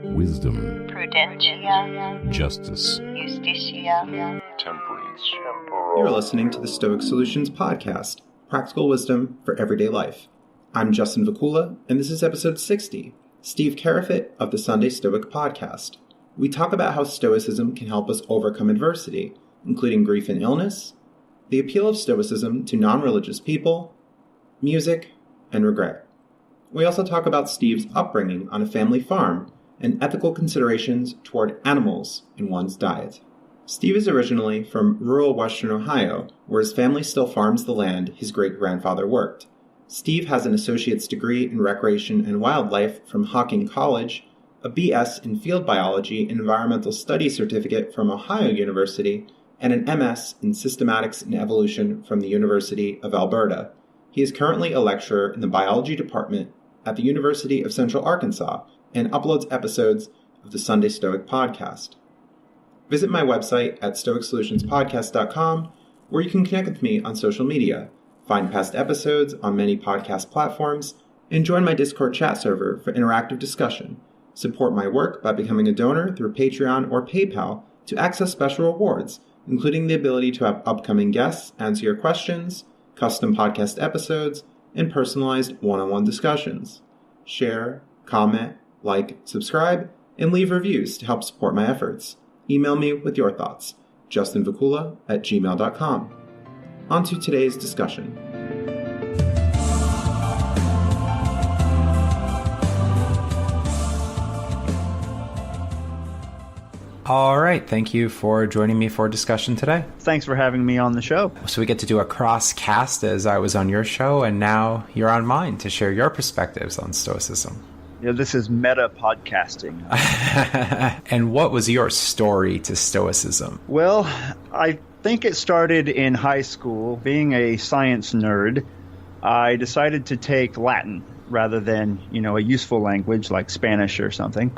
wisdom, prudentia, justice, justitia, temperance. You're listening to the Stoic Solutions Podcast, practical wisdom for everyday life. I'm Justin Vakula, and this is episode 60, Steve Carafit of the Sunday Stoic Podcast. We talk about how Stoicism can help us overcome adversity, including grief and illness, the appeal of Stoicism to non-religious people, music, and regret. We also talk about Steve's upbringing on a family farm and ethical considerations toward animals in one's diet. Steve is originally from rural western Ohio, where his family still farms the land his great-grandfather worked. Steve has an associate's degree in recreation and wildlife from Hocking College, a BS in field biology and environmental studies certificate from Ohio University, and an MS in systematics and evolution from the University of Alberta. He is currently a lecturer in the biology department at the University of Central Arkansas and uploads episodes of the Sunday Stoic Podcast. Visit my website at stoicsolutionspodcast.com, where you can connect with me on social media, find past episodes on many podcast platforms, and join my Discord chat server for interactive discussion. Support my work by becoming a donor through Patreon or PayPal to access special rewards, including the ability to have upcoming guests answer your questions, custom podcast episodes, and personalized one-on-one discussions. Share, comment, like, subscribe, and leave reviews to help support my efforts. Email me with your thoughts, justinvakula@gmail.com. On to today's discussion. All right. Thank you for joining me for a discussion today. Thanks for having me on the show. So we get to do a cross cast as I was on your show, and now you're on mine to share your perspectives on Stoicism. Yeah, this is meta podcasting. And what was your story to Stoicism? Well, I think it started in high school. Being a science nerd, I decided to take Latin rather than, a useful language like Spanish or something.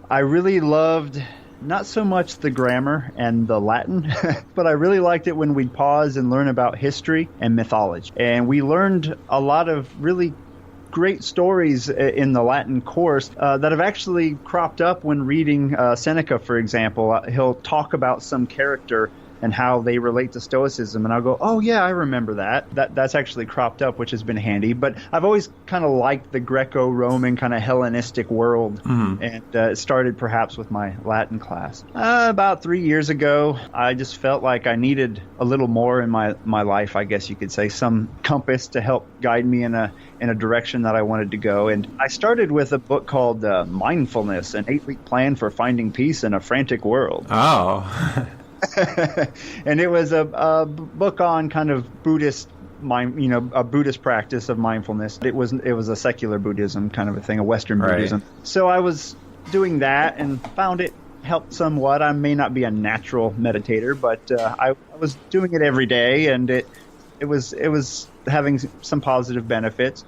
I really loved not so much the grammar and the Latin, but I really liked it when we'd pause and learn about history and mythology. And we learned a lot of really great stories in the Latin course that have actually cropped up when reading Seneca, for example. He'll talk about some character and how they relate to Stoicism, and I'll go, oh yeah, I remember that. That's actually cropped up, which has been handy. But I've always kind of liked the Greco-Roman kind of Hellenistic world, and it started perhaps with my Latin class. About 3 years ago, I just felt like I needed a little more in my life, I guess you could say, some compass to help guide me in a direction that I wanted to go. And I started with a book called Mindfulness, an 8-week plan for finding peace in a frantic world. Oh. And it was a book on kind of Buddhist a Buddhist practice of mindfulness. It was a secular Buddhism kind of a thing, a Western Buddhism. So I was doing that and found it helped somewhat. I may not be a natural meditator, but I was doing it every day, and it was having some positive benefits.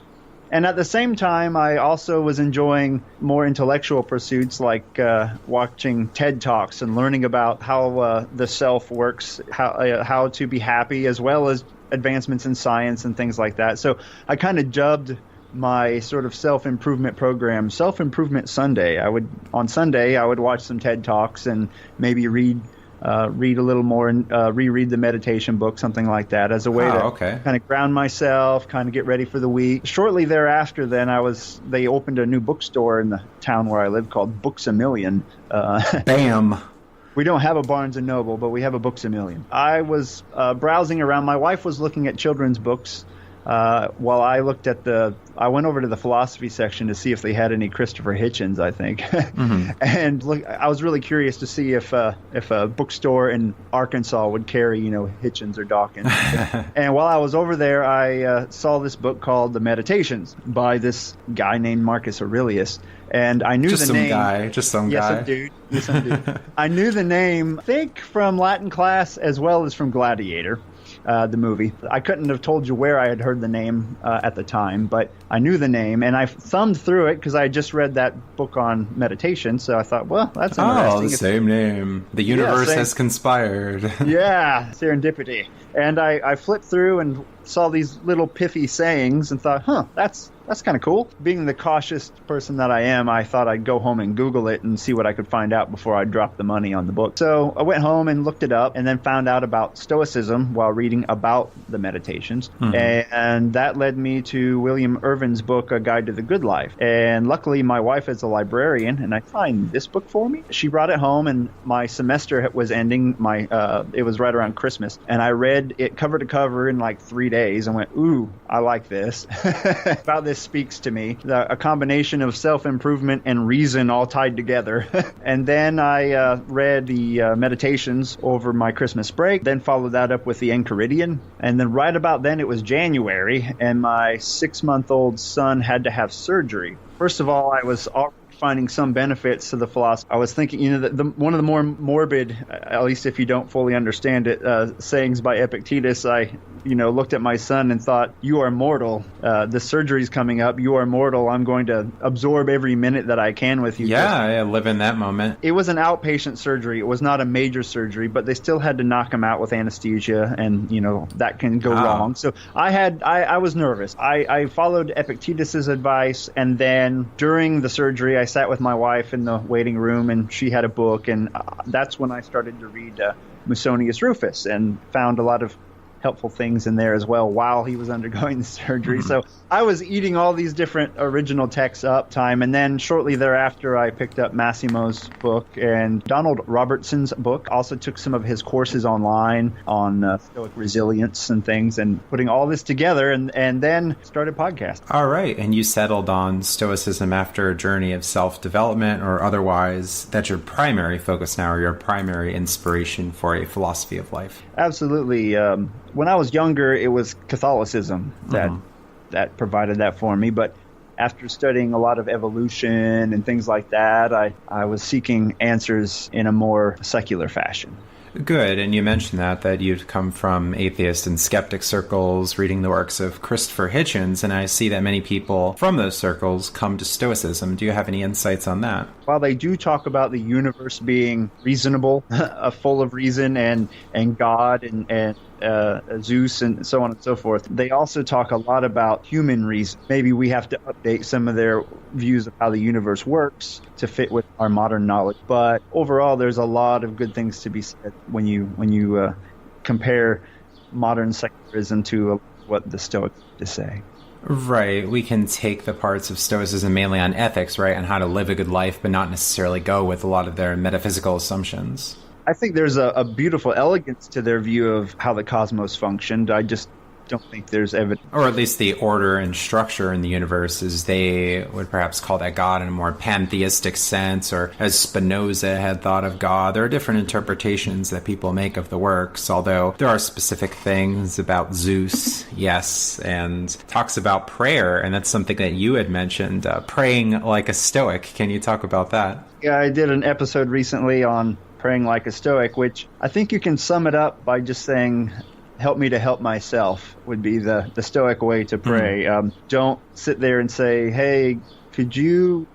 And at the same time, I also was enjoying more intellectual pursuits like watching TED Talks and learning about how the self works, how to be happy, as well as advancements in science and things like that. So I kind of dubbed my sort of self-improvement program Self-Improvement Sunday. On Sunday, I would watch some TED Talks and maybe read a little more and reread the meditation book, something like that, as a way to kind of ground myself, kind of get ready for the week. Shortly thereafter, then they opened a new bookstore in the town where I live called Books A Million. Bam. We don't have a Barnes & Noble, but we have a Books A Million. I was browsing around. My wife was looking at children's books while I looked at I went over to the philosophy section to see if they had any Christopher Hitchens, I think. And I was really curious to see if a bookstore in Arkansas would carry, Hitchens or Dawkins. And while I was over there, I saw this book called The Meditations by this guy named Marcus Aurelius. And I knew just the name. Just some guy. Yes, some dude. I knew the name, I think, from Latin class as well as from Gladiator. The movie. I couldn't have told you where I had heard the name at the time, but I knew the name, and I thumbed through it because I had just read that book on meditation, so I thought, well, that's interesting. Oh, the same name. The universe has conspired. Yeah, serendipity. And I flipped through and saw these little pithy sayings and thought, that's that's kind of cool. Being the cautious person that I am, I thought I'd go home and Google it and see what I could find out before I dropped the money on the book. So I went home and looked it up and then found out about Stoicism while reading about the meditations. And that led me to William Irvin's book, A Guide to the Good Life. And luckily, my wife is a librarian, and I find this book for me. She brought it home, and my semester was ending. It was right around Christmas. And I read it cover to cover in like 3 days and went, ooh, I like this. About this speaks to me. A combination of self-improvement and reason all tied together. And then I read the meditations over my Christmas break, then followed that up with the Enchiridion. And then right about then it was January, and my 6-month-old son had to have surgery. First of all, I was already finding some benefits to the philosophy. I was thinking, one of the more morbid, at least if you don't fully understand it, sayings by Epictetus, I looked at my son and thought, you are mortal. The surgery's coming up. You are mortal. I'm going to absorb every minute that I can with you. Yeah, live in that moment. It was an outpatient surgery. It was not a major surgery, but they still had to knock him out with anesthesia, and, that can go wrong. So I was nervous. I followed Epictetus's advice, and then during the surgery, I sat with my wife in the waiting room, and she had a book, and that's when I started to read Musonius Rufus and found a lot of helpful things in there as well while he was undergoing the surgery. So I was eating all these different original texts up time, and then shortly thereafter I picked up Massimo's book and Donald Robertson's book. Also took some of his courses online on Stoic resilience and things, and putting all this together and then started podcasting. All right, and you settled on Stoicism after a journey of self-development or otherwise. That's your primary focus now, or your primary inspiration for a philosophy of life? Absolutely. When I was younger, it was Catholicism that provided that for me. But after studying a lot of evolution and things like that, I was seeking answers in a more secular fashion. Good, and you mentioned that you'd come from atheist and skeptic circles, reading the works of Christopher Hitchens, and I see that many people from those circles come to Stoicism. Do you have any insights on that? While they do talk about the universe being reasonable, full of reason, and God and Zeus and so on and so forth, they also talk a lot about human reason. Maybe we have to update some of their views of how the universe works to fit with our modern knowledge. But overall, there's a lot of good things to be said when you compare modern secularism to what the Stoics have to say. Right. We can take the parts of Stoicism mainly on ethics, right, and how to live a good life, but not necessarily go with a lot of their metaphysical assumptions. I think there's a beautiful elegance to their view of how the cosmos functioned. I just don't think there's evidence. Or at least the order and structure in the universe, as they would perhaps call that God in a more pantheistic sense, or as Spinoza had thought of God. There are different interpretations that people make of the works, although there are specific things about Zeus, yes, and talks about prayer, and that's something that you had mentioned, praying like a Stoic. Can you talk about that? Yeah, I did an episode recently on praying like a Stoic, which I think you can sum it up by just saying, help me to help myself, would be the Stoic way to pray. Don't sit there and say, hey, could you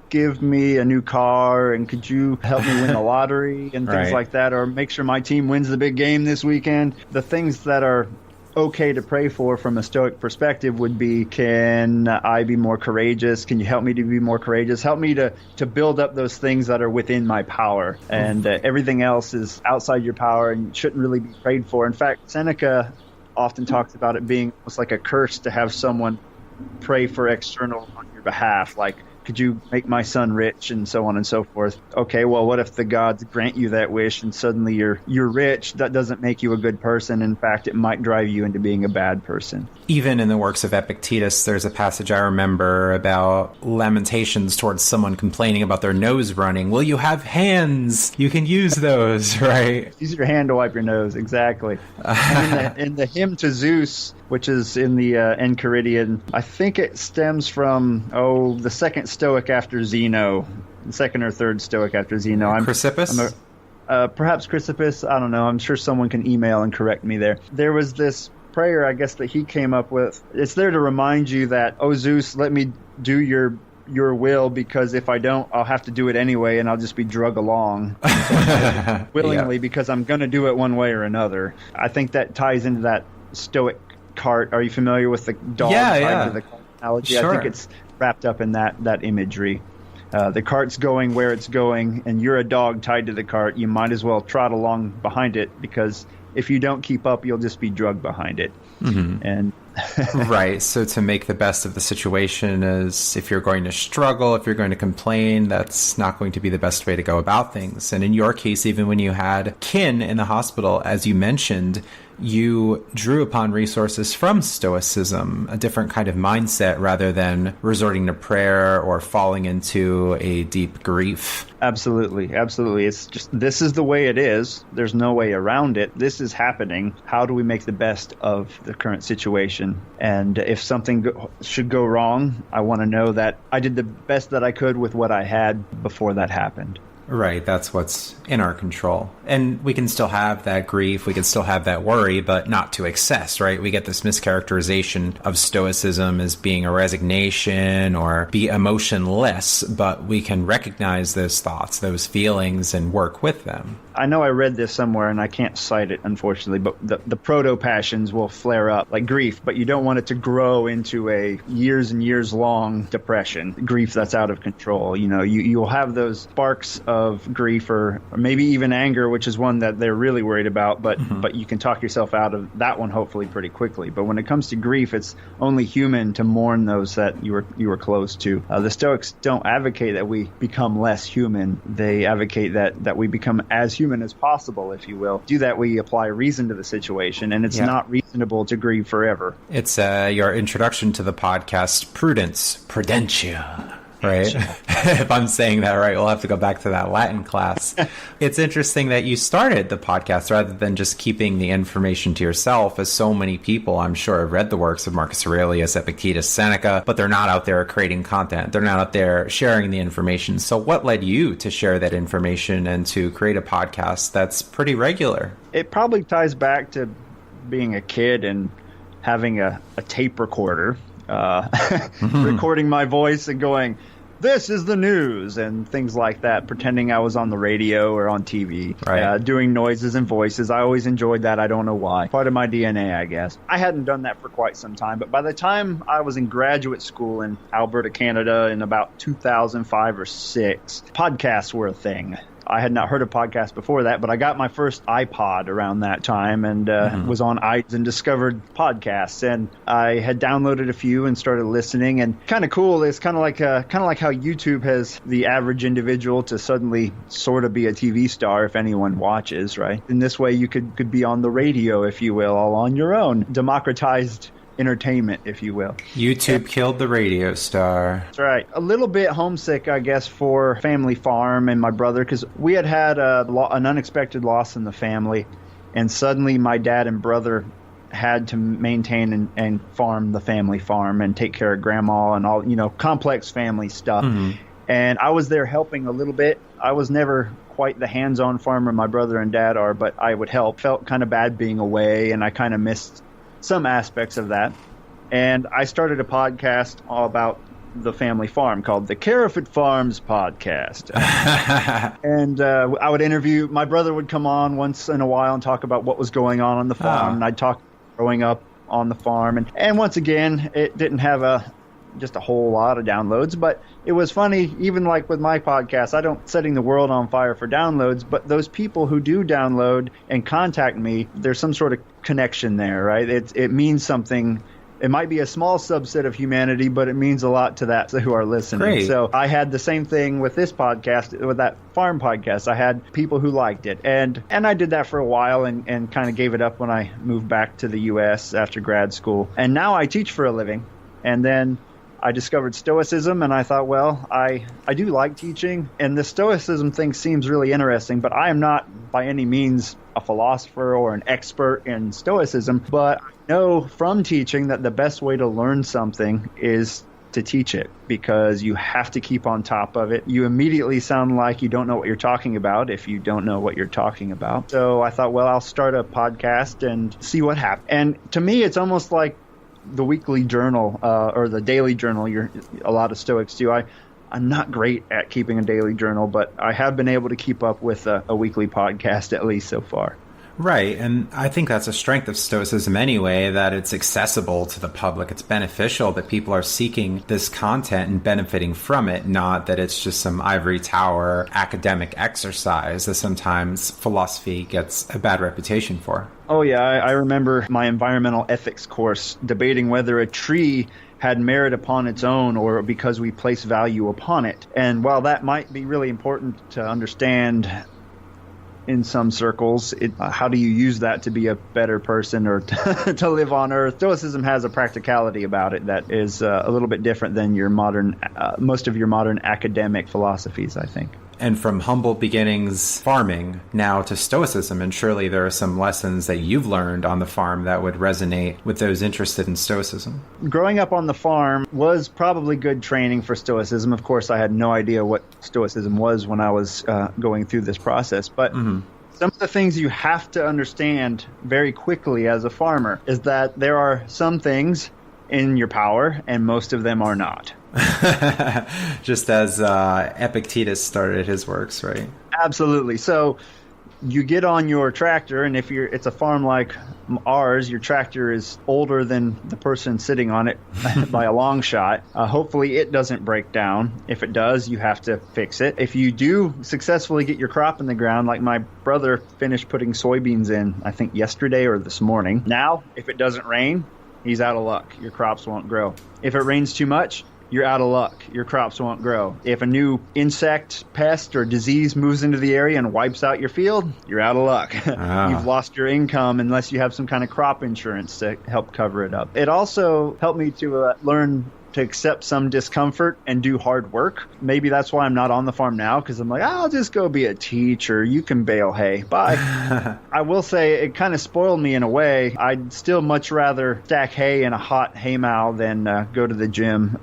give me a new car, and could you help me win the lottery and things like that, or make sure my team wins the big game this weekend. The things that are okay to pray for from a Stoic perspective would be, can I be more courageous? Can you help me to be more courageous? Help me to build up those things that are within my power. And everything else is outside your power and shouldn't really be prayed for. In fact, Seneca often talks about it being almost like a curse to have someone pray for external on your behalf, like, could you make my son rich, and so on and so forth. Okay, well, what if the gods grant you that wish and suddenly you're rich? That doesn't make you a good person. In fact, it might drive you into being a bad person. Even in the works of Epictetus, there's a passage I remember about lamentations towards someone complaining about their nose running. Will you have hands? You can use those, right? Use your hand to wipe your nose, exactly. in the hymn to Zeus, which is in the Enchiridion, I think it stems from, the second Stoic after Zeno, the second or third Stoic after Zeno. Chrysippus? Perhaps Chrysippus. I don't know. I'm sure someone can email and correct me there. There was this prayer, I guess, that he came up with. It's there to remind you that, oh, Zeus, let me do your will, because if I don't, I'll have to do it anyway, and I'll just be drug along willingly because I'm going to do it one way or another. I think that ties into that Stoic cart. Are you familiar with the dog tied to the cart? analogy. Sure. I think it's wrapped up in that imagery. The cart's going where it's going, and you're a dog tied to the cart. You might as well trot along behind it, because if you don't keep up, you'll just be drugged behind it. And Right. So to make the best of the situation is, if you're going to struggle, if you're going to complain, that's not going to be the best way to go about things. And in your case, even when you had kin in the hospital, as you mentioned, you drew upon resources from Stoicism, a different kind of mindset, rather than resorting to prayer or falling into a deep grief. Absolutely. Absolutely. It's just, this is the way it is. There's no way around it. This is happening. How do we make the best of the current situation? And if something should go wrong, I want to know that I did the best that I could with what I had before that happened. Right, that's what's in our control. And we can still have that grief, we can still have that worry, but not to excess, right? We get this mischaracterization of Stoicism as being a resignation or be emotionless, but we can recognize those thoughts, those feelings, and work with them. I know I read this somewhere, and I can't cite it, unfortunately, but the proto-passions will flare up like grief, but you don't want it to grow into a years and years long depression, grief that's out of control. You know, you'll have those sparks of grief or maybe even anger, which is one that they're really worried about, but you can talk yourself out of that one hopefully pretty quickly. But when it comes to grief, it's only human to mourn those that you were close to. The Stoics don't advocate that we become less human. They advocate that we become as human as possible, if you will. Do that, we apply reason to the situation, and it's not reasonable to grieve forever. It's your introduction to the podcast, Prudentia. Right? If I'm saying that right, we'll have to go back to that Latin class. It's interesting that you started the podcast rather than just keeping the information to yourself, as so many people, I'm sure, have read the works of Marcus Aurelius, Epictetus, Seneca, but they're not out there creating content. They're not out there sharing the information. So what led you to share that information and to create a podcast that's pretty regular? It probably ties back to being a kid and having a tape recorder, recording my voice and going, "This is the news," and things like that, pretending I was on the radio or on TV, doing noises and voices. I always enjoyed that. I don't know why. Part of my DNA, I guess. I hadn't done that for quite some time, but by the time I was in graduate school in Alberta, Canada, in about 2005 or 6, podcasts were a thing. I had not heard of podcasts before that, but I got my first iPod around that time and was on iTunes and discovered podcasts. And I had downloaded a few and started listening. And kind of cool, it's kind of like how YouTube has the average individual to suddenly sort of be a TV star if anyone watches, right? In this way, you could be on the radio, if you will, all on your own. Democratized entertainment, if you will. YouTube killed the radio star. That's right. A little bit homesick, I guess, for family farm and my brother, because we had an unexpected loss in the family, and suddenly my dad and brother had to maintain and farm the family farm and take care of grandma and all, complex family stuff. And I was there helping a little bit. I was never quite the hands-on farmer my brother and dad are, but I would help. Felt kind of bad being away, and I kind of missed some aspects of that. And I started a podcast all about the family farm called the Carafit Farms Podcast. And I would interview, my brother would come on once in a while and talk about what was going on the farm. And I'd talk growing up on the farm. And once again, it didn't have just a whole lot of downloads, but it was funny. Even like with my podcast, I don't setting the world on fire for downloads, but those people who do download and contact me, there's some sort of connection there, right? It means something. It might be a small subset of humanity, but it means a lot to that who are listening. Great. So I had the same thing with this podcast, with that farm podcast. I had people who liked it. And I did that for a while and kind of gave it up when I moved back to the U.S. after grad school. And now I teach for a living. And then I discovered Stoicism, and I thought, well, I do like teaching, and the Stoicism thing seems really interesting, but I am not by any means a philosopher or an expert in Stoicism, but I know from teaching that the best way to learn something is to teach it, because you have to keep on top of it. You immediately sound like you don't know what you're talking about if you don't know what you're talking about. So I thought, well, I'll start a podcast and see what happens. And to me, it's almost like the weekly journal or the daily journal a lot of Stoics do. I'm not great at keeping a daily journal, but I have been able to keep up with a weekly podcast, at least so far. Right. And I think that's a strength of Stoicism anyway, that it's accessible to the public. It's beneficial that people are seeking this content and benefiting from it, not that it's just some ivory tower academic exercise that sometimes philosophy gets a bad reputation for. Oh, yeah. I remember my environmental ethics course debating whether a tree had merit upon its own or because we place value upon it. And while that might be really important to understand in some circles, how do you use that to be a better person or to live on Earth? Stoicism has a practicality about it that is a little bit different than your modern, most of your modern academic philosophies, I think. And from humble beginnings farming now to Stoicism, and surely there are some lessons that you've learned on the farm that would resonate with those interested in Stoicism. Growing up on the farm was probably good training for Stoicism. Of course, I had no idea what Stoicism was when I was going through this process, but some of the things you have to understand very quickly as a farmer is that there are some things in your power and most of them are not. Just as Epictetus started his works, right? Absolutely. So you get on your tractor, and if it's a farm like ours, your tractor is older than the person sitting on it by a long shot. Hopefully it doesn't break down. If it does, you have to fix it. If you do successfully get your crop in the ground, like my brother finished putting soybeans in, I think yesterday or this morning. Now, if it doesn't rain, he's out of luck. Your crops won't grow. If it rains too much, you're out of luck. Your crops won't grow. If a new insect, pest, or disease moves into the area and wipes out your field, you're out of luck. You've lost your income unless you have some kind of crop insurance to help cover it up. It also helped me to learn to accept some discomfort and do hard work. Maybe that's why I'm not on the farm now, because I'm like, I'll just go be a teacher. You can bale hay. Bye. I will say it kind of spoiled me in a way. I'd still much rather stack hay in a hot haymow than go to the gym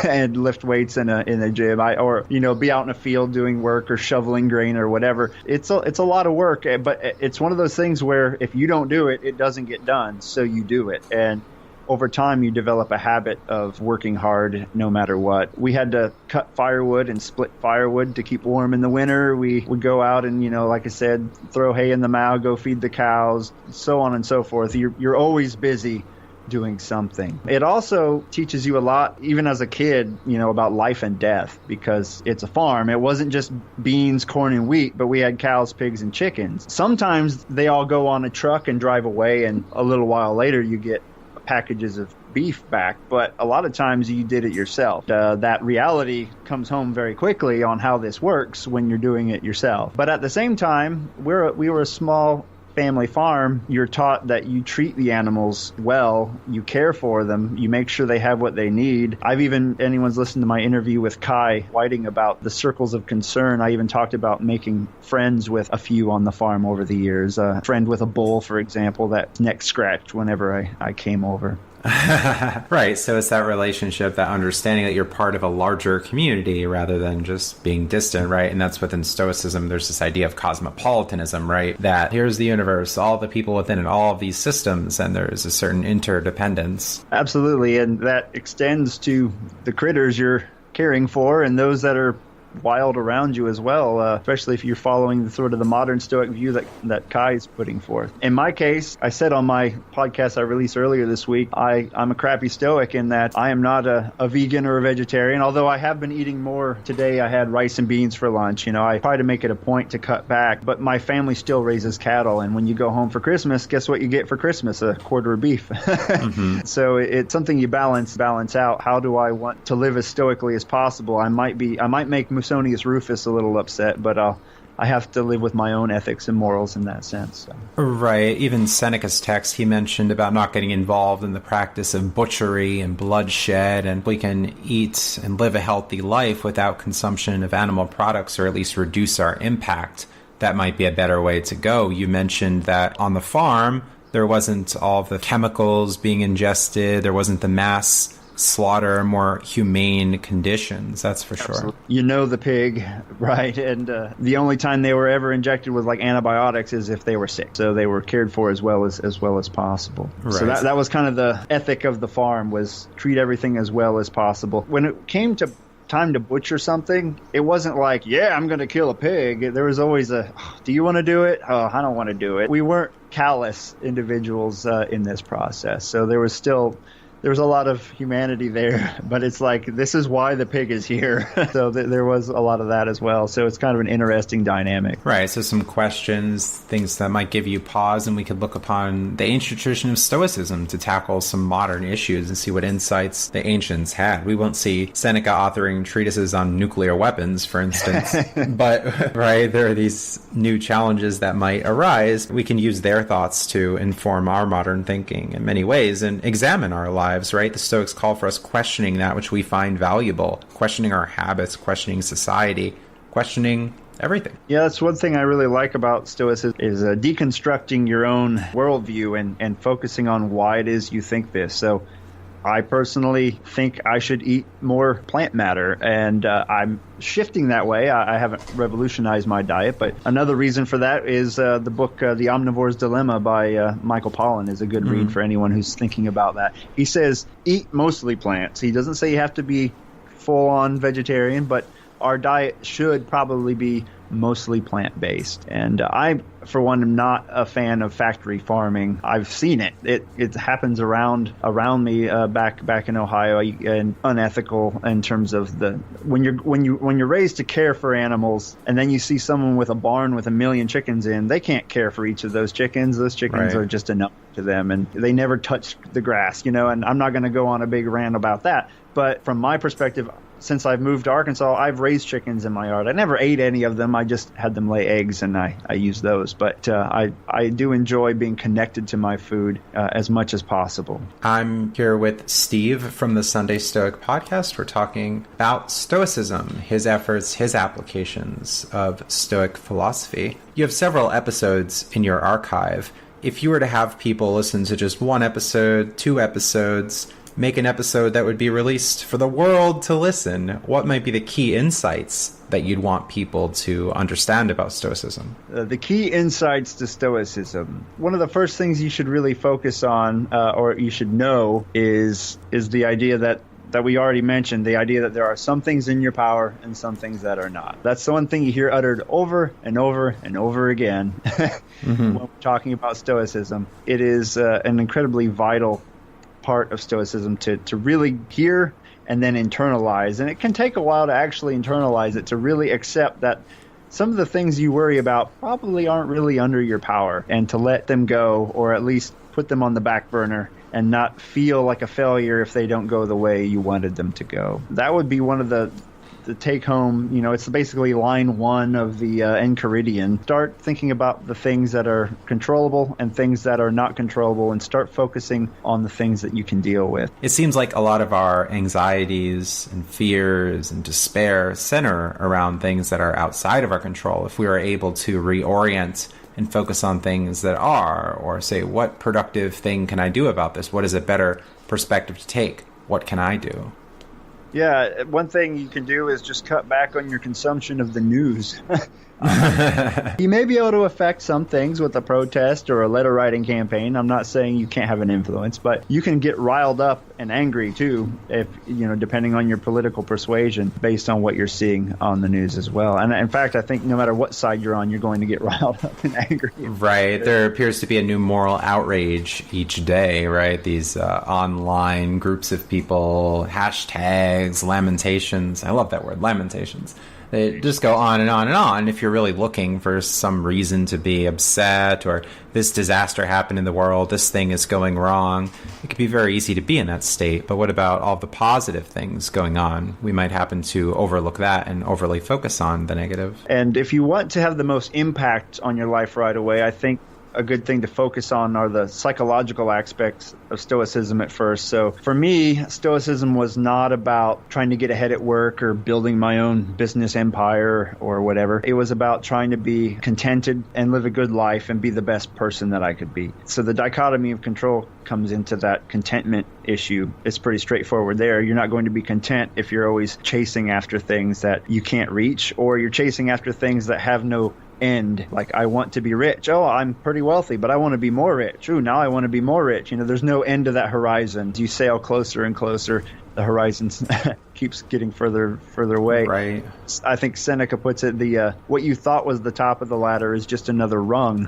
and lift weights in a gym, or be out in a field doing work or shoveling grain or whatever. It's a lot of work, but it's one of those things where if you don't do it, it doesn't get done. So you do it, and over time you develop a habit of working hard no matter what. We had to cut firewood and split firewood to keep warm in the winter. We would go out and like I said, throw hay in the mow, go feed the cows, so on and so forth. You're always busy doing something. It also teaches you a lot, even as a kid, about life and death, because it's a farm. It wasn't just beans, corn, and wheat, but we had cows, pigs, and chickens. Sometimes they all go on a truck and drive away, and a little while later you get packages of beef back, but a lot of times you did it yourself. That reality comes home very quickly on how this works when you're doing it yourself. But at the same time, we were a small family farm. You're taught that you treat the animals well, you care for them, you make sure they have what they need. Anyone's listened to my interview with Kai Whiting about the circles of concern. I even talked about making friends with a few on the farm over the years. A friend with a bull, for example, that neck scratched whenever I came over. Right. So it's that relationship, that understanding that you're part of a larger community rather than just being distant, right? And that's within Stoicism. There's this idea of cosmopolitanism, right? That here's the universe, all the people within it, all of these systems, and there's a certain interdependence. Absolutely. And that extends to the critters you're caring for and those that are wild around you as well, especially if you're following the modern Stoic view that Kai is putting forth. In my case, I said on my podcast I released earlier this week, I'm a crappy Stoic in that I am not a vegan or a vegetarian, although I have been eating more. Today I had rice and beans for lunch. I try to make it a point to cut back, but my family still raises cattle, and when you go home for Christmas, guess what you get for Christmas? A quarter of beef. Mm-hmm. So it's something you balance out. How do I want to live as stoically as possible? I might make Musonius Rufus a little upset, but I have to live with my own ethics and morals in that sense. So. Right. Even Seneca's text, he mentioned about not getting involved in the practice of butchery and bloodshed, and we can eat and live a healthy life without consumption of animal products, or at least reduce our impact. That might be a better way to go. You mentioned that on the farm, there wasn't all the chemicals being ingested, there wasn't the mass slaughter, more humane conditions, that's for sure. The pig, right? And the only time they were ever injected with antibiotics is if they were sick. So they were cared for as well as possible. Right. So that was kind of the ethic of the farm, was treat everything as well as possible. When it came to time to butcher something, it wasn't like, yeah, I'm going to kill a pig. There was always do you want to do it? Oh, I don't want to do it. We weren't callous individuals in this process. So there was a lot of humanity there, but it's like, this is why the pig is here. So there was a lot of that as well. So it's kind of an interesting dynamic. Right. So some questions, things that might give you pause, and we could look upon the ancient tradition of Stoicism to tackle some modern issues and see what insights the ancients had. We won't see Seneca authoring treatises on nuclear weapons, for instance, but right, there are these new challenges that might arise. We can use their thoughts to inform our modern thinking in many ways and examine our lives. Right? The Stoics call for us questioning that which we find valuable, questioning our habits, questioning society, questioning everything. Yeah, that's one thing I really like about Stoicism is deconstructing your own worldview and focusing on why it is you think this. So I personally think I should eat more plant matter, and I'm shifting that way. I haven't revolutionized my diet, but another reason for that is the book The Omnivore's Dilemma by Michael Pollan is a good read for anyone who's thinking about that. He says eat mostly plants. He doesn't say you have to be full-on vegetarian, but our diet should probably be mostly plant-based. And I, for one, am not a fan of factory farming. I've seen it. It happens around me back in Ohio, and unethical in terms of when you're raised to care for animals, and then you see someone with a barn with 1 million chickens in, they can't care for each of those chickens. Those chickens are just enough to them, and they never touch the grass, and I'm not going to go on a big rant about that. But from my perspective, since I've moved to Arkansas, I've raised chickens in my yard. I never ate any of them. I just had them lay eggs, and I use those. But I do enjoy being connected to my food as much as possible. I'm here with Steve from the Sunday Stoic podcast. We're talking about Stoicism, his efforts, his applications of Stoic philosophy. You have several episodes in your archive. If you were to have people listen to just one episode, 2 episodes, make an episode that would be released for the world to listen, what might be the key insights that you'd want people to understand about Stoicism? The key insights to Stoicism. One of the first things you should really focus on, or you should know, is the idea that we already mentioned, the idea that there are some things in your power and some things that are not. That's the one thing you hear uttered over and over and over again when we're talking about Stoicism. It is an incredibly vital part of Stoicism to really hear and then internalize. And it can take a while to actually internalize it, to really accept that some of the things you worry about probably aren't really under your power, and to let them go, or at least put them on the back burner and not feel like a failure if they don't go the way you wanted them to go. That would be one of the take home, it's basically line 1 of the Enchiridion. Start thinking about the things that are controllable and things that are not controllable, and start focusing on the things that you can deal with. It seems like a lot of our anxieties and fears and despair center around things that are outside of our control. If we are able to reorient and focus on things that are, or say, what productive thing can I do about this? What is a better perspective to take? What can I do? Yeah, one thing you can do is just cut back on your consumption of the news. You may be able to affect some things with a protest or a letter writing campaign. I'm not saying you can't have an influence, but you can get riled up and angry too, if depending on your political persuasion, based on what you're seeing on the news as well. And in fact, I think no matter what side you're on, you're going to get riled up and angry. Right. There appears to be a new moral outrage each day, right? These online groups of people, hashtags, lamentations. I love that word, lamentations. They just go on and on and on. If you're really looking for some reason to be upset, or this disaster happened in the world, this thing is going wrong, it could be very easy to be in that state. But what about all the positive things going on? We might happen to overlook that and overly focus on the negative. And if you want to have the most impact on your life right away, I think a good thing to focus on are the psychological aspects of Stoicism at first. So for me, Stoicism was not about trying to get ahead at work or building my own business empire or whatever. It was about trying to be contented and live a good life and be the best person that I could be. So the dichotomy of control comes into that contentment issue. It's pretty straightforward there. You're not going to be content if you're always chasing after things that you can't reach, or you're chasing after things that have no end. Like, I want to be rich. Oh, I'm pretty wealthy, but I want to be more rich. Ooh, now I want to be more rich. There's no end to that horizon. You sail closer and closer the horizon keeps getting further away. Right. I think Seneca puts it, what you thought was the top of the ladder is just another rung.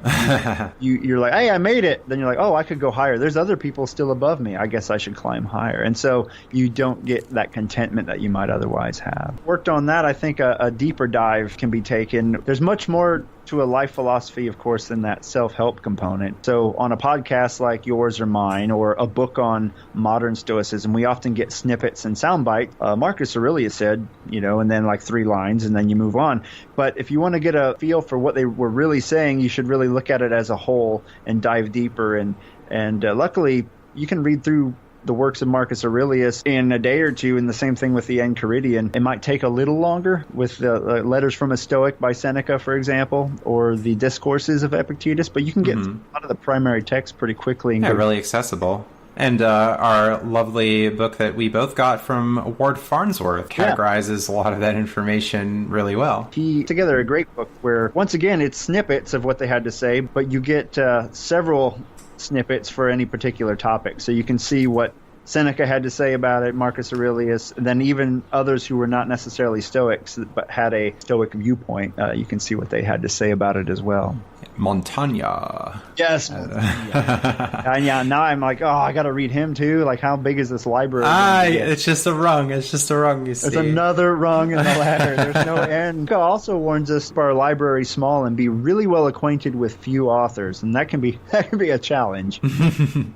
You're like, hey, I made it. Then you're like, oh, I could go higher. There's other people still above me. I guess I should climb higher. And so you don't get that contentment that you might otherwise have. Worked on that. I think a deeper dive can be taken. There's much more to a life philosophy, of course, than that self-help component. So on a podcast like yours or mine, or a book on modern Stoicism, we often get snippets and sound bites. Marcus Aurelius said, and then like 3 lines, and then you move on. But if you want to get a feel for what they were really saying, you should really look at it as a whole and dive deeper. And luckily, you can read through the works of Marcus Aurelius in a day or two, and the same thing with the Enchiridion. It might take a little longer with the Letters from a Stoic by Seneca, for example, or the Discourses of Epictetus, but you can get a lot of the primary text pretty quickly. And really accessible. And our lovely book that we both got from Ward Farnsworth categorizes a lot of that information really well. He put together a great book where, once again, it's snippets of what they had to say, but you get several snippets for any particular topic. So you can see what Seneca had to say about it, Marcus Aurelius, and then even others who were not necessarily Stoics but had a Stoic viewpoint. You can see what they had to say about it as well. Montaigne. Yes. And yeah, now I'm like, I got to read him too. Like, how big is this library? It's just a rung. It's just a rung, you see. It's another rung in the ladder. There's no end. He also warns us for our library small and be really well acquainted with few authors, and that can be a challenge.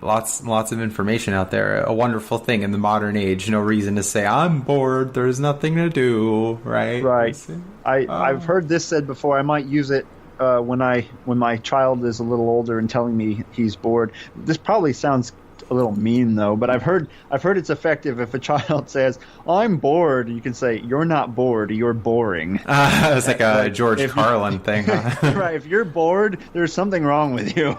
Lots of information out there. A wonderful thing in the modern age. No reason to say I'm bored. There's nothing to do. Right. Right. I've heard this said before. I might use it when my child is a little older and telling me he's bored. This probably sounds a little mean though, but I've heard it's effective if a child says, "I'm bored." You can say, "You're not bored. You're boring." It's like a George Carlin thing. Huh? Right. If you're bored, there's something wrong with you.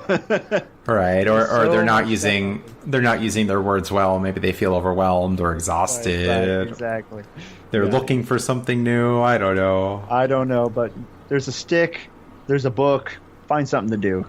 Right. Or they're not using their words well. Maybe they feel overwhelmed or exhausted. Right, exactly. They're looking for something new. I don't know. But there's a stick. There's a book. Find something to do.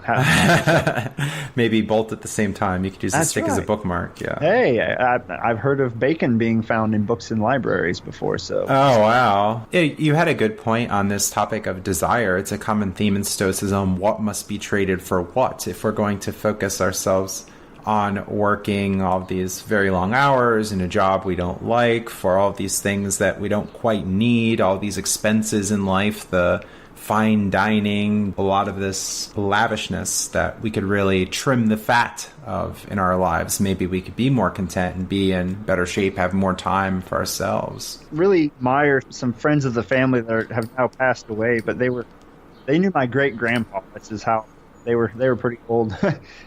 Maybe both at the same time. You could use the stick as a bookmark. Yeah. Hey, I've heard of bacon being found in books in libraries before. So. Oh wow! Yeah, you had a good point on this topic of desire. It's a common theme in Stoicism. What must be traded for what? If we're going to focus ourselves on working all these very long hours in a job we don't like, for all these things that we don't quite need, all these expenses in life, the fine dining, a lot of this lavishness that we could really trim the fat of in our lives. Maybe we could be more content and be in better shape, have more time for ourselves. Really admire some friends of the family that have now passed away, but they knew my great grandpa. This is how they were pretty old,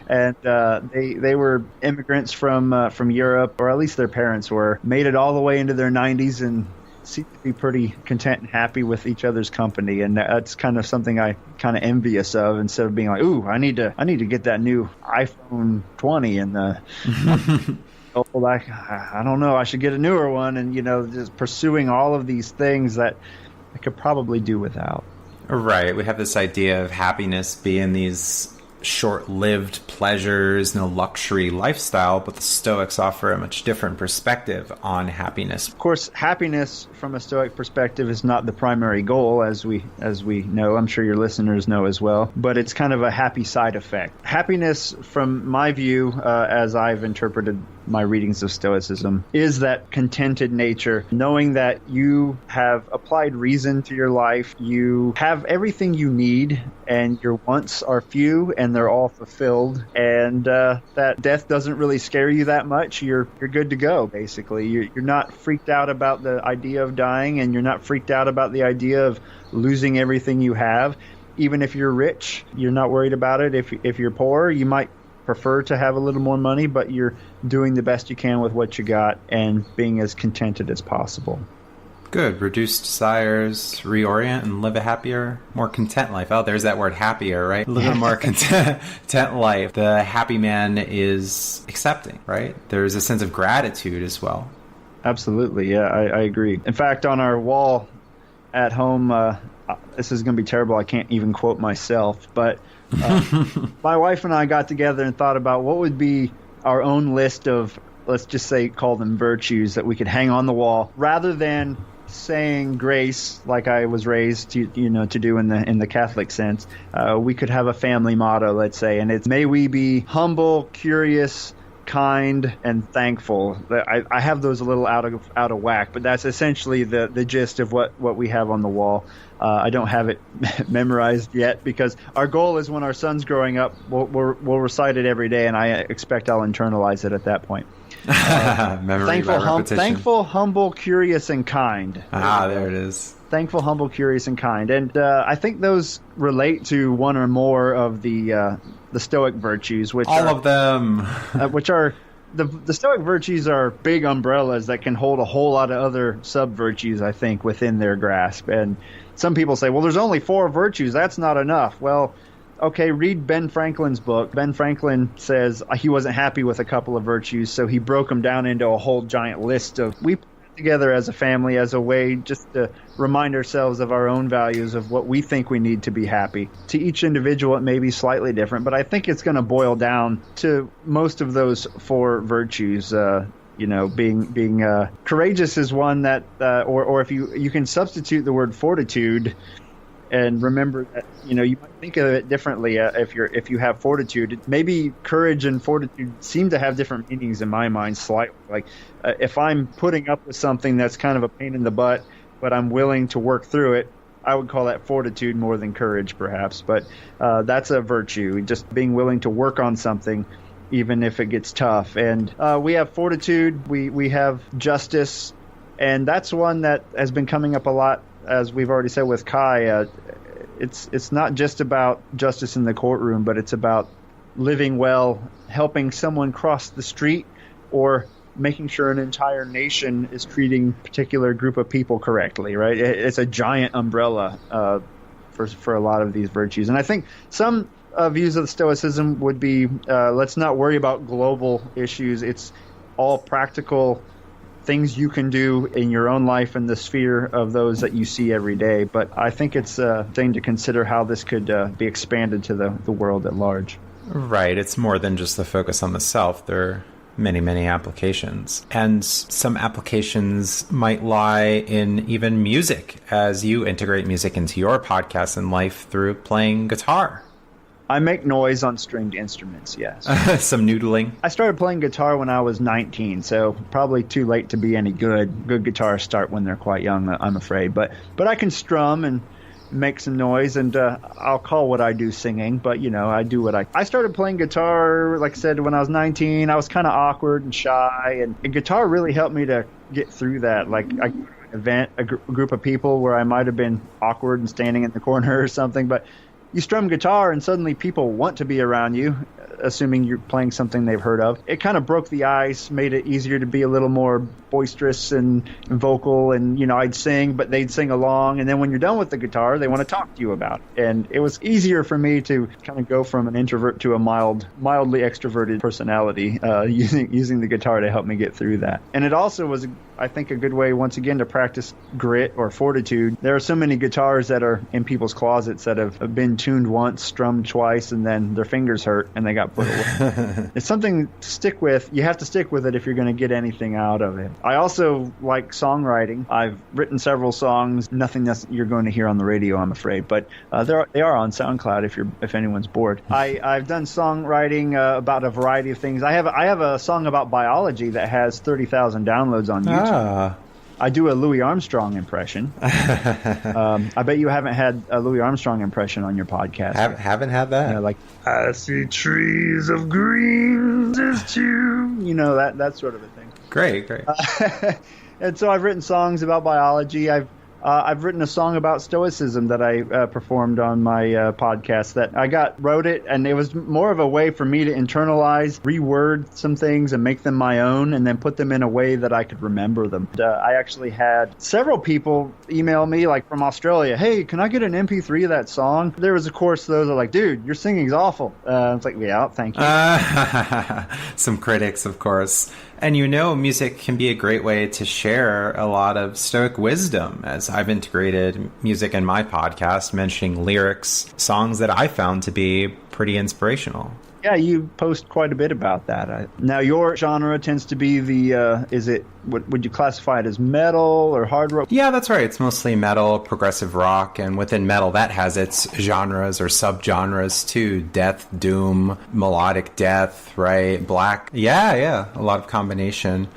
and they were immigrants from Europe, or at least their parents were. Made it all the way into their 90s and seem to be pretty content and happy with each other's company, and that's kind of something I kind of envious of. Instead of being like, "Ooh, I need to get that new iPhone 20," and I don't know, I should get a newer one, and just pursuing all of these things that I could probably do without. Right. We have this idea of happiness being these short-lived pleasures, no luxury lifestyle, but the Stoics offer a much different perspective on happiness. Of course, happiness from a Stoic perspective is not the primary goal, as we know. I'm sure your listeners know as well, but it's kind of a happy side effect. Happiness, from my view, as I've interpreted my readings of Stoicism, is that contented nature, knowing that you have applied reason to your life, you have everything you need, and your wants are few and they're all fulfilled, and that death doesn't really scare you that much. You're good to go, basically. You're not freaked out about the idea of dying, and you're not freaked out about the idea of losing everything you have. Even if you're rich, you're not worried about it. If you're poor, you might prefer to have a little more money, but you're doing the best you can with what you got and being as contented as possible. Good. Reduce desires, reorient, and live a happier, more content life. Oh, there's that word, happier, right? Live a more content life. The happy man is accepting, right? There's a sense of gratitude as well. Absolutely. Yeah, I agree. In fact, on our wall at home, this is going to be terrible. I can't even quote myself, but my wife and I got together and thought about what would be our own list of let's just say, call them virtues that we could hang on the wall rather than saying grace like I was raised to do in the Catholic sense. We could have a family motto, let's say, and it's may we be humble, curious, kind, and thankful. I have those a little out of whack, but that's essentially the gist of what we have on the wall. I don't have it memorized yet because our goal is when our son's growing up, we'll recite it every day, and I expect I'll internalize it at that point. Memory by repetition. Thankful, humble, curious, and kind. There it is. Thankful, humble, curious, and kind. And I think those relate to one or more of the Stoic virtues, which all of them, which are the Stoic virtues are big umbrellas that can hold a whole lot of other sub virtues, I think, within their grasp. And some people say, well, there's only 4 virtues. That's not enough. Well, okay, read Ben Franklin's book. Ben Franklin says he wasn't happy with a couple of virtues, so he broke them down into a whole giant list of we put it together as a family as a way just to remind ourselves of our own values of what we think we need to be happy. To each individual, it may be slightly different, but I think it's going to boil down to most of those 4 virtues. Being courageous is one that, or if you can substitute the word fortitude. And remember that you might think of it differently if you have fortitude. Maybe courage and fortitude seem to have different meanings in my mind slightly. Like if I'm putting up with something that's kind of a pain in the butt, but I'm willing to work through it, I would call that fortitude more than courage, perhaps. But that's a virtue, just being willing to work on something, even if it gets tough. And we have fortitude, we have justice, and that's one that has been coming up a lot. As we've already said with Kai, it's not just about justice in the courtroom, but it's about living well, helping someone cross the street, or making sure an entire nation is treating a particular group of people correctly, right? It's a giant umbrella for a lot of these virtues. And I think some views of the Stoicism would be, let's not worry about global issues. It's all practical things you can do in your own life in the sphere of those that you see every day. But I think it's a thing to consider how this could be expanded to the world at large. Right. It's more than just the focus on the self. There are many, many applications. And some applications might lie in even music, as you integrate music into your podcast and life through playing guitar. I make noise on stringed instruments, yes. Some noodling. I started playing guitar when I was 19, so probably too late to be any good. Good guitarists start when they're quite young, I'm afraid. But I can strum and make some noise, and I'll call what I do singing, but, I do what I started playing guitar, like I said, when I was 19. I was kind of awkward and shy, and guitar really helped me to get through that. Like, I event, a group of people where I might have been awkward and standing in the corner or something, but you strum guitar and suddenly people want to be around you, assuming you're playing something they've heard of. It kind of broke the ice, made it easier to be a little more boisterous and vocal, and I'd sing, but they'd sing along, and then when you're done with the guitar, they want to talk to you about it. And it was easier for me to kind of go from an introvert to a mildly extroverted personality, using the guitar to help me get through that. And it also was, I think, a good way, once again, to practice grit or fortitude. There are so many guitars that are in people's closets that have been tuned once, strummed twice, and then their fingers hurt and they got put away. It's something to stick with. You have to stick with it if you're going to get anything out of it. I also like songwriting. I've written several songs, nothing that you're going to hear on the radio, I'm afraid, but they are on SoundCloud if anyone's bored. I've done songwriting about a variety of things. I have a song about biology that has 30,000 downloads on YouTube. I do a Louis Armstrong impression. I bet you haven't had a Louis Armstrong impression on your podcast. Haven't had that. Like, I see trees of green as too. That sort of a thing. Great. And so I've written songs about biology. I've written a song about Stoicism that I performed on my podcast. That I wrote it, and it was more of a way for me to internalize, reword some things, and make them my own, and then put them in a way that I could remember them. I actually had several people email me, like from Australia, "Hey, can I get an MP3 of that song?" There was, of course, those are like, "Dude, your singing's awful." I was like, "Yeah, thank you." Some critics, of course. And music can be a great way to share a lot of Stoic wisdom, as I've integrated music in my podcast, mentioning lyrics, songs that I found to be pretty inspirational. Yeah, you post quite a bit about that. Now, your genre tends to be would you classify it as metal or hard rock? Yeah, that's right. It's mostly metal, progressive rock, and within metal, that has its genres or subgenres too. Death, doom, melodic death, right? Black. Yeah. A lot of combination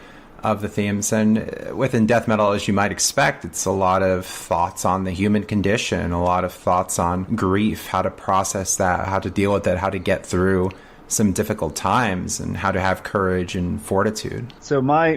of the themes. And within death metal, as you might expect, it's a lot of thoughts on the human condition, a lot of thoughts on grief, how to process that, how to deal with it, how to get through some difficult times, and how to have courage and fortitude. So my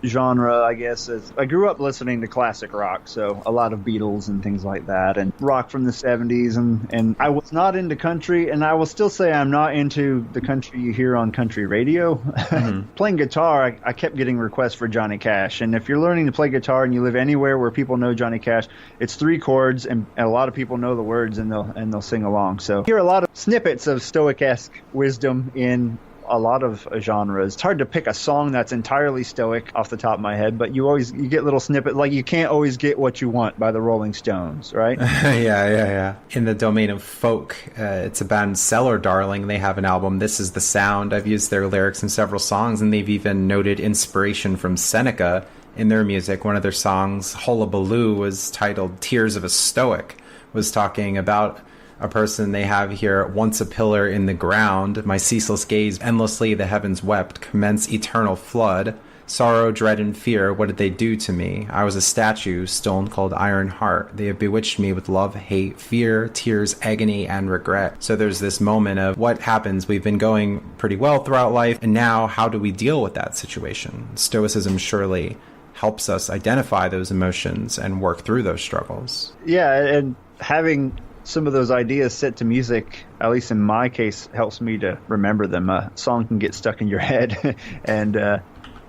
genre, I guess, is I grew up listening to classic rock, so a lot of Beatles and things like that, and rock from the 70s, and I was not into country, and I will still say I'm not into the country you hear on country radio. Mm-hmm. Playing guitar, I kept getting requests for Johnny Cash, and if you're learning to play guitar and you live anywhere where people know Johnny Cash, it's 3 chords, and a lot of people know the words, and they'll sing along. So I hear a lot of snippets of Stoic-esque wisdom in a lot of genres. It's hard to pick a song that's entirely Stoic off the top of my head, but you get little snippets. Like, you can't always get what you want by the Rolling Stones, right? Yeah. In the domain of folk, it's a band, Cellar Darling. They have an album, This Is the Sound. I've used their lyrics in several songs, and they've even noted inspiration from Seneca in their music. One of their songs, Hullabaloo, was titled Tears of a Stoic, was talking about a person they have here. Once a pillar in the ground, my ceaseless gaze endlessly the heavens wept, commence eternal flood. Sorrow, dread, and fear, what did they do to me? I was a statue, stone cold iron heart. They have bewitched me with love, hate, fear, tears, agony, and regret. So there's this moment of what happens. We've been going pretty well throughout life, and now how do we deal with that situation? Stoicism surely helps us identify those emotions and work through those struggles. Yeah, and having some of those ideas set to music, at least in my case, helps me to remember them. A song can get stuck in your head and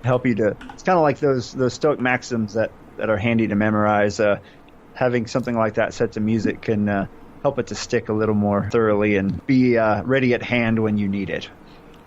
help you to. It's kind of like those Stoic maxims that are handy to memorize. Having something like that set to music can help it to stick a little more thoroughly and be ready at hand when you need it.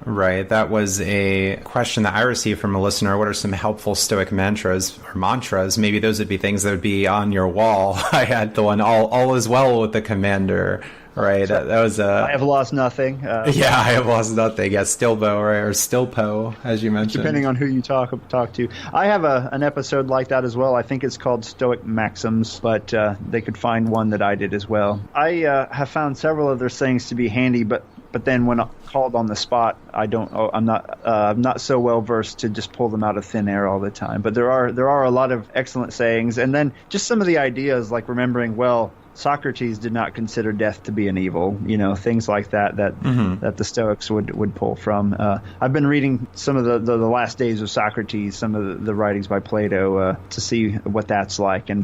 Right. That was a question that I received from a listener. What are some helpful Stoic mantras or mantras? Maybe those would be things that would be on your wall. I had the one, all is well with the commander. Right. That was I have lost nothing. I have lost nothing. Yeah, Stilbo, right? Or Stilpo, as you mentioned. Depending on who you talk to. I have an episode like that as well. I think it's called Stoic Maxims, but they could find one that I did as well. I have found several of their sayings to be handy, but then when called on the spot, I'm not so well versed to just pull them out of thin air all the time. But there are a lot of excellent sayings, and then just some of the ideas, like remembering, well, Socrates did not consider death to be an evil, things like that the Stoics would pull from. I've been reading some of the last days of Socrates, some of the writings by Plato, to see what that's like, and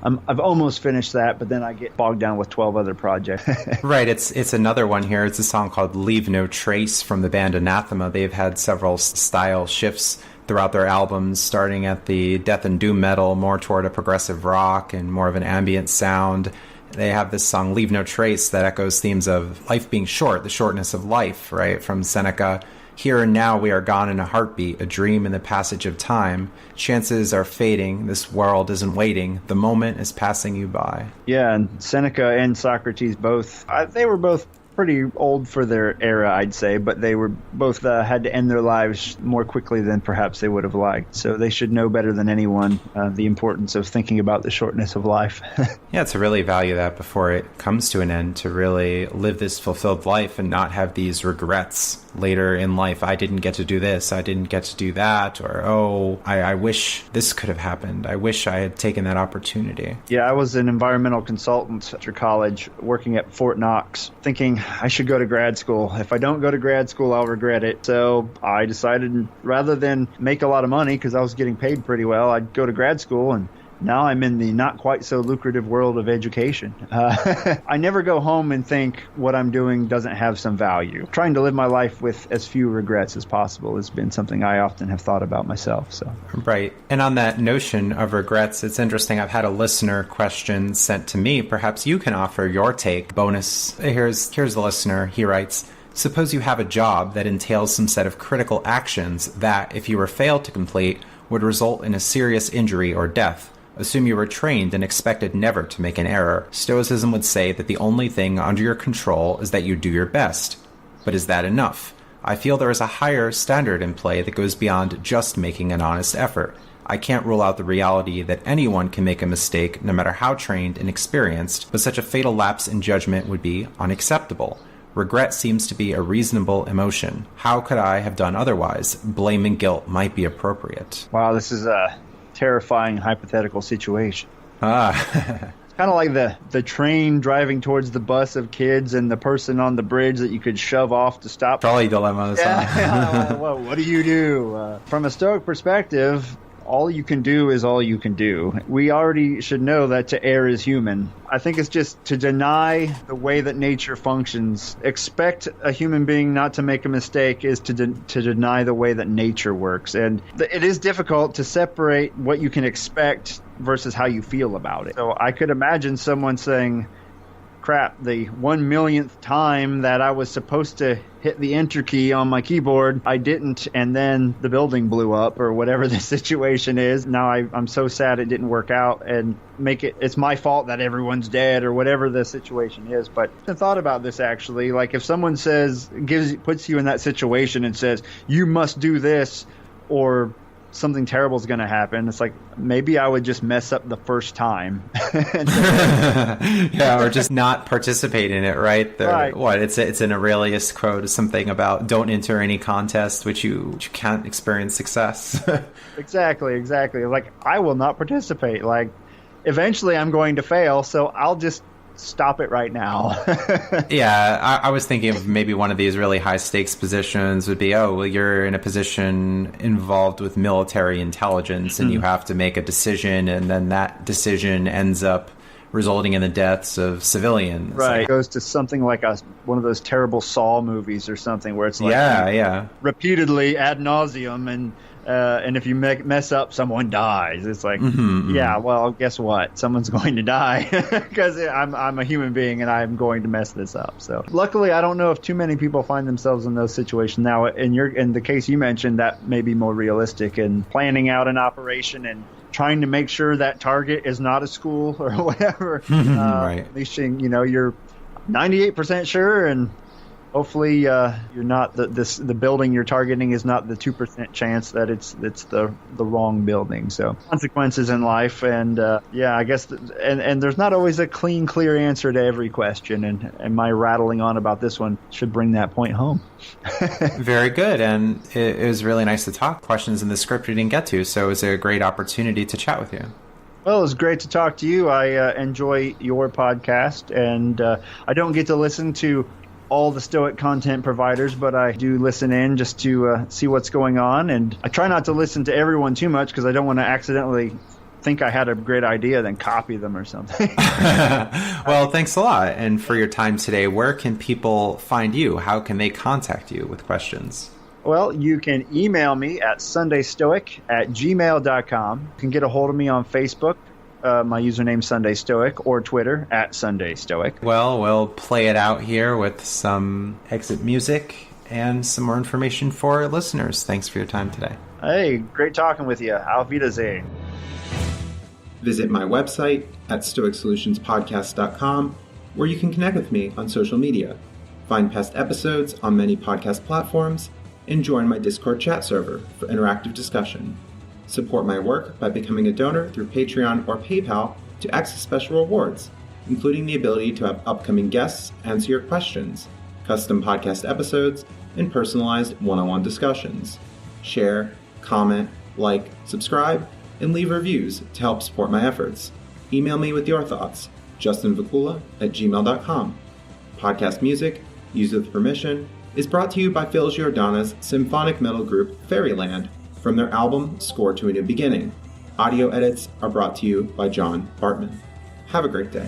I've almost finished that, but then I get bogged down with 12 other projects. Right, it's another one here. It's a song called Leave No Trace from the band Anathema. They've had several style shifts throughout their albums, starting at the death and doom metal, more toward a progressive rock and more of an ambient sound. They have this song, Leave No Trace, that echoes themes of life being short, the shortness of life, right? From Seneca, here and now we are gone in a heartbeat, a dream in the passage of time. Chances are fading, this world isn't waiting, the moment is passing you by. Yeah, and Seneca and Socrates both, they were both pretty old for their era, I'd say, but they were both had to end their lives more quickly than perhaps they would have liked. So they should know better than anyone the importance of thinking about the shortness of life. Yeah, to really value that before it comes to an end, to really live this fulfilled life and not have these regrets later in life. I didn't get to do this, I didn't get to do that, or I wish this could have happened. I wish I had taken that opportunity. Yeah, I was an environmental consultant after college working at Fort Knox, thinking I should go to grad school. If I don't go to grad school, I'll regret it. So I decided rather than make a lot of money, because I was getting paid pretty well, I'd go to grad school, and now I'm in the not quite so lucrative world of education. I never go home and think what I'm doing doesn't have some value. Trying to live my life with as few regrets as possible has been something I often have thought about myself. So. Right. And on that notion of regrets, it's interesting. I've had a listener question sent to me. Perhaps you can offer your take. Bonus. Here's the listener. He writes, suppose you have a job that entails some set of critical actions that, if you were failed to complete, would result in a serious injury or death. Assume you were trained and expected never to make an error. Stoicism would say that the only thing under your control is that you do your best. But is that enough? I feel there is a higher standard in play that goes beyond just making an honest effort. I can't rule out the reality that anyone can make a mistake, no matter how trained and experienced, but such a fatal lapse in judgment would be unacceptable. Regret seems to be a reasonable emotion. How could I have done otherwise? Blame and guilt might be appropriate. Wow, this is a terrifying hypothetical situation. It's kind of like the train driving towards the bus of kids and the person on the bridge that you could shove off to stop. Trolley dilemma. Well, what do you do? From a Stoic perspective, all you can do is all you can do. We already should know that to err is human. I think it's just to deny the way that nature functions. Expect a human being not to make a mistake is to deny the way that nature works. And it is difficult to separate what you can expect versus how you feel about it. So I could imagine someone saying, crap, the 1,000,000th time that I was supposed to hit the enter key on my keyboard, I didn't, and then the building blew up or whatever the situation is. Now I'm so sad it didn't work out, and it's my fault that everyone's dead or whatever the situation is. But I thought about this actually, like if someone puts you in that situation and says, you must do this or something terrible is going to happen. It's like, maybe I would just mess up the first time. Yeah, or just not participate in it, right? Right. What? It's an Aurelius quote, something about don't enter any contest which you can't experience success. Exactly. Like, I will not participate. Like, eventually I'm going to fail, so I'll just stop it right now. Yeah, I was thinking of maybe one of these really high stakes positions would be, you're in a position involved with military intelligence and you have to make a decision, and then that decision ends up resulting in the deaths of civilians. Right. It goes to something like one of those terrible Saw movies or something where it's like repeatedly ad nauseum, and if you mess up, someone dies. It's like, yeah, well, guess what? Someone's going to die because I'm a human being and I'm going to mess this up. So luckily, I don't know if too many people find themselves in those situations. Now, in the case you mentioned, that may be more realistic in planning out an operation and trying to make sure that target is not a school or whatever. Right. At least you're 98% sure, and hopefully, you're not the building you're targeting is not the 2% chance that it's the wrong building. So consequences in life, and I guess, and there's not always a clean, clear answer to every question. And my rattling on about this one should bring that point home. Very good, and it was really nice to talk. Questions in the script we didn't get to, so it was a great opportunity to chat with you. Well, it was great to talk to you. I enjoy your podcast, and I don't get to listen to all the Stoic content providers, but I do listen in just to see what's going on. And I try not to listen to everyone too much because I don't want to accidentally think I had a great idea, then copy them or something. Well, thanks a lot. And for your time today, where can people find you? How can they contact you with questions? Well, you can email me at sundaystoic@gmail.com. You can get a hold of me on Facebook. My username Sunday Stoic, or Twitter @Sunday Stoic. Well, we'll play it out here with some exit music and some more information for our listeners. Thanks for your time today. Hey, great talking with you. Auf Wiedersehen. Visit my website at stoicsolutionspodcast.com, where you can connect with me on social media, find past episodes on many podcast platforms, and join my Discord chat server for interactive discussion. Support my work by becoming a donor through Patreon or PayPal to access special rewards, including the ability to have upcoming guests answer your questions, custom podcast episodes, and personalized one-on-one discussions. Share, comment, like, subscribe, and leave reviews to help support my efforts. Email me with your thoughts, justinvacula@gmail.com. Podcast music, used with permission, is brought to you by Phil Giordano's symphonic metal group Fairyland, from their album Score to a New Beginning. Audio edits are brought to you by John Bartman. Have a great day.